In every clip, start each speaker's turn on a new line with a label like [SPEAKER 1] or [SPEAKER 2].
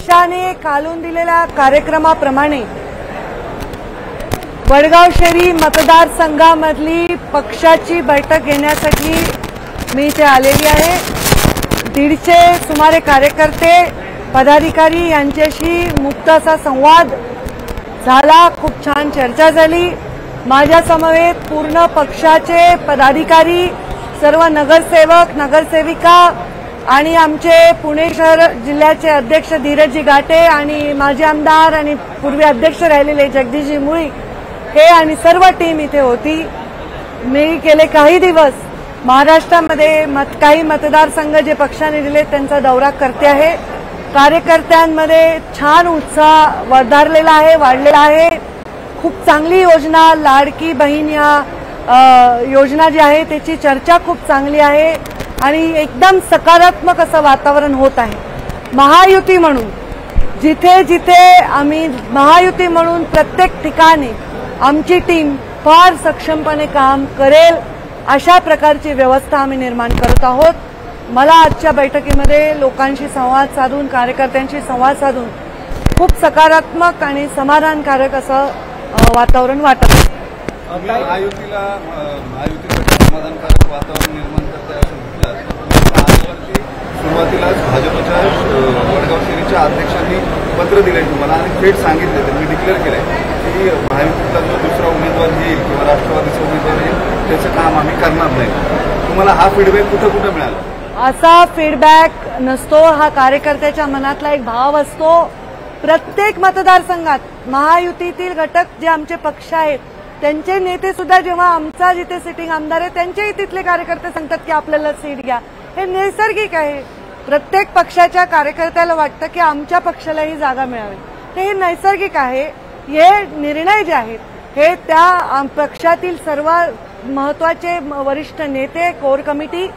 [SPEAKER 1] पक्षाने घालून दिलेल्या कार्यक्रमाप्रमाणे वडगाव शहरी मतदारसंघामधली पक्षाची बैठक घेण्यासाठी मी इथे आलेली आहे। 150 सुमारे कार्यकर्ते पदाधिकारी यांच्याशी मुक्त असा संवाद झाला। खूप छान चर्चा झाली। माझ्या समवेत पूर्ण पक्षाचे पदाधिकारी, सर्व नगरसेवक नगरसेविका आणि आमचे पुणे शहर जिल्ह्याचे अध्यक्ष धीरजजी घाटे आणि माजी आमदार आणि पूर्वी अध्यक्ष राहिलेले जगदीशजी मुळी हे आणि सर्व टीम इथे होती। मी गेले काही दिवस महाराष्ट्रामध्ये काही मतदारसंघ जे पक्षाने दिले त्यांचा दौरा करते आहे। कार्यकर्त्यांमध्ये छान उत्साह वधारलेला आहे, वाढलेला आहे। खूप चांगली योजना लाडकी बहीण या योजना जी आहे त्याची चर्चा खूप चांगली आहे आणि एकदम सकारात्मक असं वातावरण होत आहे। महायुती म्हणून जिथे जिथे आम्ही महायुती म्हणून प्रत्येक ठिकाणी आमची टीम फार सक्षमपणे काम करेल अशा प्रकारची व्यवस्था आम्ही निर्माण करत आहोत। मला आजच्या बैठकीमध्ये लोकांशी संवाद साधून, कार्यकर्त्यांशी संवाद साधून खूप सकारात्मक आणि समाधानकारक असं वातावरण वाटत आहे।
[SPEAKER 2] महायुतीला समाधानकारक वातावरण निर्माण करता असं म्हटलं। सुरुवातीलाच भाजपच्या वडगाव शहरीच्या अध्यक्षांनी पत्र दिलंय तुम्हाला आणि थेट सांगितलं, त्यांनी डिक्लेअर केलंय की महायुतीतला जो दुसरा उमेदवार येईल किंवा राष्ट्रवादीचा उमेदवार येईल त्याचं काम आम्ही करणार नाही। तुम्हाला हा फीडबॅक कुठं मिळाला?
[SPEAKER 1] असा फीडबॅक नसतो, हा कार्यकर्त्याच्या मनातला एक भाव असतो। प्रत्येक मतदारसंघात महायुतीतील घटक जे आमचे पक्ष आहेत त्यांचे नेते सुद्धा जेव्हा आमचा जिथे सिटिंग आमदार आहे त्यांच्याही तिथले कार्यकर्ते सांगतात की आपल्याला सीट घ्या। हे नैसर्गिक आहे। प्रत्येक पक्षाच्या कार्यकर्त्याला वाटतं की आमच्या पक्षालाही जागा मिळावी, हे नैसर्गिक आहे। हे निर्णय जे आहेत हे त्या पक्षातील सर्व महत्वाचे वरिष्ठ नेते, कोर कमिटी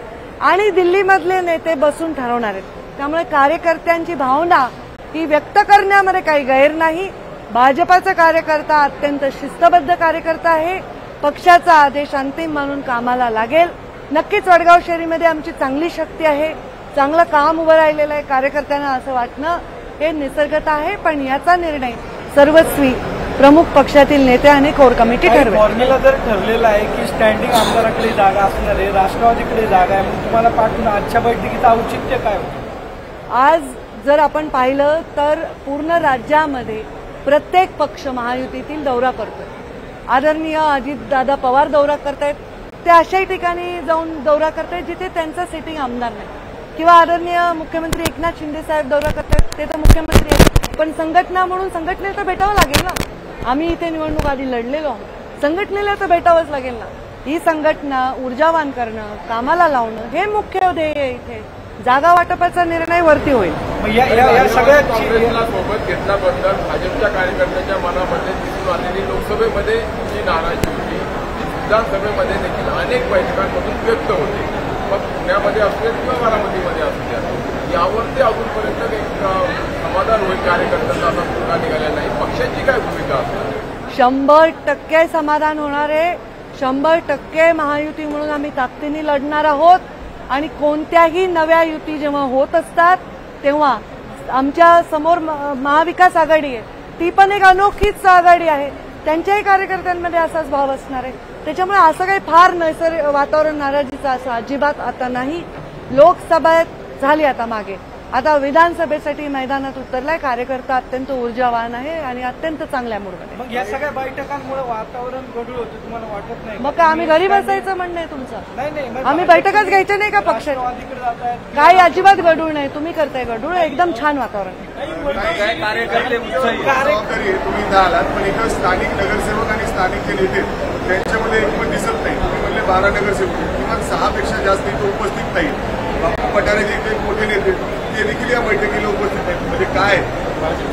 [SPEAKER 1] आणि दिल्लीमधले नेते बसून ठरवणार आहेत। त्यामुळे कार्यकर्त्यांची भावना ही व्यक्त करण्यामध्ये काही गैर नाही। भाजपाचा कार्यकर्ता अत्यंत शिस्तबद्ध कार्यकर्ता आहे। पक्षाचा आदेश अंतिम मानून कामाला लागेल। नक्कीच वडगाव शहरीमध्ये आमची चांगली शक्ती आहे, चांगलं काम उभं राहिलेलं आहे। कार्यकर्त्यांना असं वाटणं हे निसर्गत आहे, पण याचा निर्णय सर्वस्वी प्रमुख पक्षातील नेते आणि कोर कमिटी ठरवेल।
[SPEAKER 3] फॉर्म्युला जर ठरलेला आहे की स्टँडिंग आमदाराकडे जागा असणार आहे, राष्ट्रवादीकडे जागा आहे, मग तुम्हाला पाठवून आजच्या बैठकीचं औचित्य काय होतं?
[SPEAKER 1] आज जर आपण पाहिलं तर पूर्ण राज्यामध्ये प्रत्येक पक्ष महायुतीतील दौरा करतोय। आदरणीय अजितदादा पवार दौरा करतायत, ते अशाही ठिकाणी जाऊन दौरा करतायत जिथे त्यांचा सिटिंग आमदार नाही, किंवा आदरणीय मुख्यमंत्री एकनाथ शिंदे साहेब दौरा करतायत, ते तर मुख्यमंत्री आहेत, पण संघटना म्हणून संघटनेला तर भेटावं लागेल ना। आम्ही इथे निवडणूक आधी लढलेलो आहोत, संघटनेला तर भेटावंच लागेल ना। ही संघटना ऊर्जावान करणं, कामाला लावणं हे मुख्य ध्येय आहे। इथे जागा वाटपाचा निर्णय वरती होईल।
[SPEAKER 4] या सगळ्या सोबत घेतल्याबद्दल भाजपच्या कार्यकर्त्यांच्या मनामध्ये दिसून आलेली लोकसभेमध्ये जी नाराजी होती, विधानसभेमध्ये देखील अनेक बैठकांमधून व्यक्त होते, मग पुण्यामध्ये असू किंवा बारामतीमध्ये असू द्या, यावरती अजूनपर्यंत एक समाधान होईल कार्यकर्त्यांचा असा मुद्दा निघालेला नाही। पक्षाची काय भूमिका असणार?
[SPEAKER 1] 100% समाधान होणार आहे। 100% महायुती म्हणून आम्ही ताकदीने लढणार आहोत आणि कोणत्याही नव्या युती जेव्हा होत असतात तेव्हा आमच्या समोर महाविकास आघाडी आहे, ती पण एक अनोखीच आघाडी आहे। त्यांच्याही कार्यकर्त्यांमध्ये असाच भाव असणार आहे। त्याच्यामुळे असं काही फार नैसर्गिक वातावरण नाराजीचं असं अजिबात आता नाही। लोकसभा झाली आता मागे, आता विधानसभेसाठी मैदानात उतरलाय। कार्यकर्ता अत्यंत ऊर्जावान आहे आणि अत्यंत चांगल्या मूडमध्ये।
[SPEAKER 3] मग या सगळ्या बैठकांमुळे वातावरण गढूळ होतं, तुम्हाला वाटत नाही?
[SPEAKER 1] मग काय आम्ही घरी बसायचं म्हणणं आहे तुमचं?
[SPEAKER 3] नाही,
[SPEAKER 1] आम्ही बैठकच घ्यायच्या नाही का पक्षात? काही अजिबात गढूळ नाही, तुम्ही करताय गढूळ। एकदम छान वातावरण आहे।
[SPEAKER 2] कार्यकर्ते तुम्ही इथं आलात, पण इथं स्थानिक नगरसेवक आणि स्थानिक जे नेते त्यांच्यामध्ये एकमत दिसत नाही। तुम्ही म्हणले 12 नगरसेवक, किमान 6 पेक्षा जास्त इथे उपस्थित नाही। बापू पठारे जे इथे मोठे नेते ते देखील या बैठकीला उपस्थित आहेत, म्हणजे काय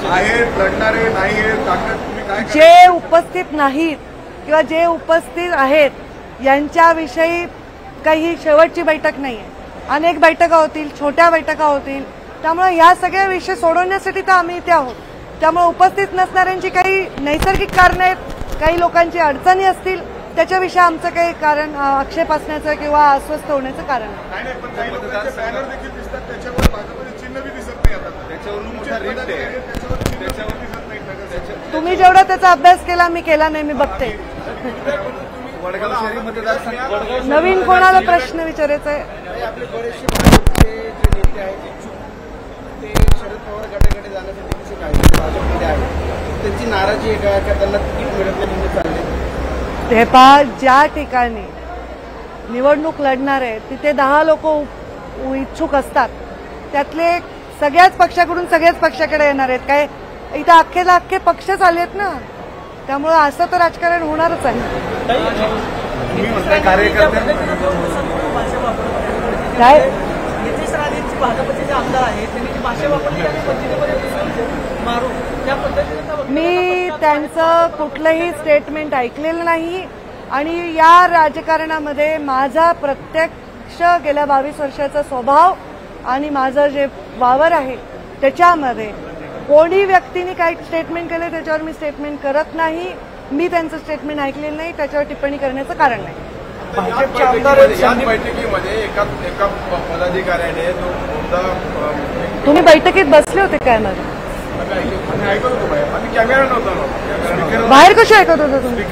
[SPEAKER 2] आहे? लढणारे नाही आहे ताकद तुम्ही काय?
[SPEAKER 1] जे उपस्थित नाहीत किंवा जे उपस्थित आहेत यांच्याविषयी काही शेवटची बैठक नाहीये। अनेक बैठका होतील, छोट्या बैठका होतील, त्यामुळे या सगळ्या विषय सोडवण्यासाठी तर आम्ही इथे आहोत। त्यामुळे उपस्थित नसणाऱ्यांची काही नैसर्गिक कारणं आहेत, काही लोकांची अडचणी असतील, त्याच्याविषयी आमचं काही कारण आक्षेप असण्याचं किंवा अस्वस्थ होण्याचं कारण
[SPEAKER 2] नाही। पण काही लोकांचे बॅनर देखील दिसतात, त्याच्यावर भाजपचे चिन्ह बी दिसत नाही आता। त्याच्यावरून मोठा रिट आहे.
[SPEAKER 1] तुम्ही जेवढा त्याचा अभ्यास केला मी केला नाही, मी बघते.
[SPEAKER 2] वडगाव शहरी मतदारसंघ
[SPEAKER 1] नवीन कोणाला प्रश्न विचारायचा आहे?
[SPEAKER 5] आपले बरेचसे भाजपचे जे नेते आहेत इच्छुक, ते शरद पवार गटाकडे जाण्यासाठी इच्छुक आहेत, भाजपमध्ये आहेत. त्यांची नाराजी आहे का त्यांना तिकीट मिळत नाही म्हणून चालले?
[SPEAKER 1] ते पहा, ज्या ठिकाणी निवडणूक लढणार आहे तिथे 10 लोक इच्छुक असतात. त्यातले सगळ्याच पक्षाकडून सगळ्याच पक्षाकडे येणार आहेत. काय इथं अख्खे पक्षच आलेत ना, त्यामुळे असं तर राजकारण होणारच आहे.
[SPEAKER 2] तुम्ही म्हणता कार्यकर्ते
[SPEAKER 1] काय
[SPEAKER 6] नितेश राणेंची भाजपचे जे आमदार आहेत त्यांनी जी भाषा वापरली आणि पद्धतीमध्ये मारून त्या पद्धतीने
[SPEAKER 1] मी त्यांचं कुठलंही स्टेटमेंट ऐकलेलं नाही आणि या राजकारणामध्ये माझा प्रत्यक्ष गेल्या 22 वर्षाचा स्वभाव आणि माझं जे वावर आहे त्याच्यामध्ये कोणी व्यक्तीने काही स्टेटमेंट केले त्याच्यावर मी स्टेटमेंट करत नाही. मी त्यांचं स्टेटमेंट ऐकलेलं नाही, त्याच्यावर टिप्पणी करण्याचं कारण नाही.
[SPEAKER 3] भाजपचे आमदार
[SPEAKER 4] याच बैठकीमध्ये एका पदाधिकाऱ्याने जो मुद्दा
[SPEAKER 1] तुम्ही बैठकीत बसले होते काय? मला
[SPEAKER 4] आम्ही ऐकत होतो बाहेर. आम्ही कॅमेरा नव्हता
[SPEAKER 1] बाहेर कशी ऐकत होता तुम्ही?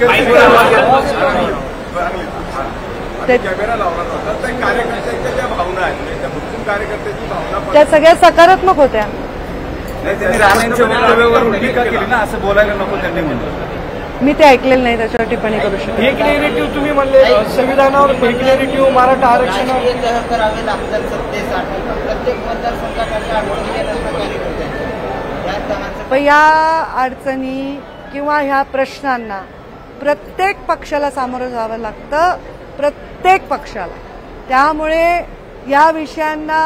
[SPEAKER 4] कॅमेरा लावला नव्हता. त्या कार्यकर्त्यांच्या ज्या भावना आहेत म्हणजे त्या मुस्लिम कार्यकर्त्यांची भावना
[SPEAKER 1] त्या सगळ्या सकारात्मक होत्या.
[SPEAKER 2] त्यांनी राणेंच्या वक्तव्यावर टीका केली ना, असं बोलायला नको त्यांनी म्हणलं.
[SPEAKER 1] मी ते ऐकलेलं नाही, त्याच्यावर टिप्पणी करू शकतो.
[SPEAKER 3] एक नेरेटिव्ह तुम्ही म्हणले संविधानावर, एक नेरेटिव्ह मराठा आरक्षणावर.
[SPEAKER 5] हे तह करावे लागतात सत्तेसाठी. प्रत्येक मतदारसंघात अशा अडचणी येत असतात कार्यकर्त्यांच्या. या तहांचं
[SPEAKER 1] पण या अडचणी किंवा ह्या प्रश्नांना प्रत्येक पक्षाला सामोरं जावं लागतं, प्रत्येक पक्षाला. त्यामुळे या विषयांना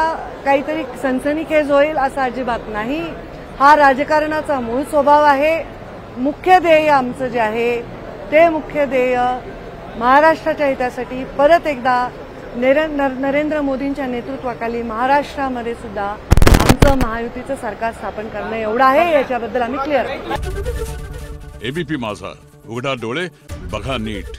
[SPEAKER 1] काहीतरी सनसनीखेज होईल असं अजिबात नाही. हा राजकारणाचा मूळ स्वभाव आहे. मुख्य ध्येय आमचं जे आहे ते मुख्य ध्येय महाराष्ट्राच्या हितासाठी परत एकदा नरेंद्र मोदींच्या नेतृत्वाखाली महाराष्ट्रामध्ये सुद्धा आमचं महायुतीचं सरकार स्थापन करणं एवढं आहे. याच्याबद्दल आम्ही क्लिअर आहे.
[SPEAKER 7] एबीपी माझा, उघडा डोळे बघा नीट.